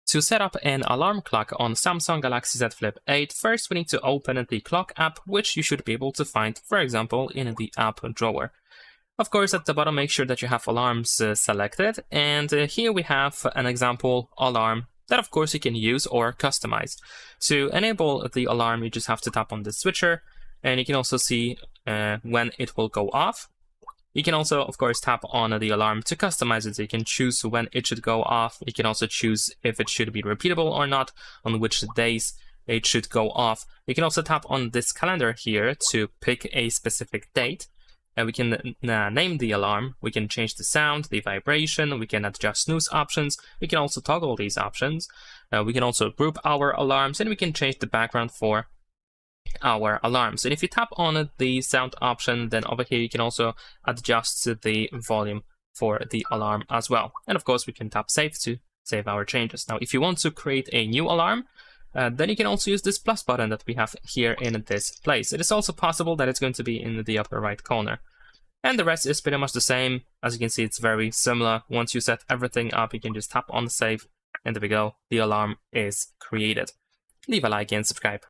To set up an alarm clock on Samsung Galaxy Z Flip 8, first we need to open the clock app, which you should be able to find, for example, in the app drawer. Of course, at the bottom, make sure that you have alarms selected, and here we have an example alarm that of course you can use or customize. To enable the alarm, you just have to tap on the switcher, and you can also see when it will go off. You can also, of course, tap on the alarm to customize it. So you can choose when it should go off. You can also choose if it should be repeatable or not, on which days it should go off. You can also tap on this calendar here to pick a specific date. And we can name the alarm. We can change the sound, the vibration. We can adjust snooze options. We can also toggle these options. We can also group our alarms, and we can change the background for our alarms. And if you tap on the sound option, then over here you can also adjust the volume for the alarm as well. And of course we can tap save to save our changes. Now if you want to create a new alarm, then you can also use this plus button that we have here in this place. It is also possible that it's going to be in the upper right corner. And the rest is pretty much the same. As you can see, it's very similar. Once you set everything up, you can just tap on save, and there we go. The alarm is created. Leave a like and subscribe.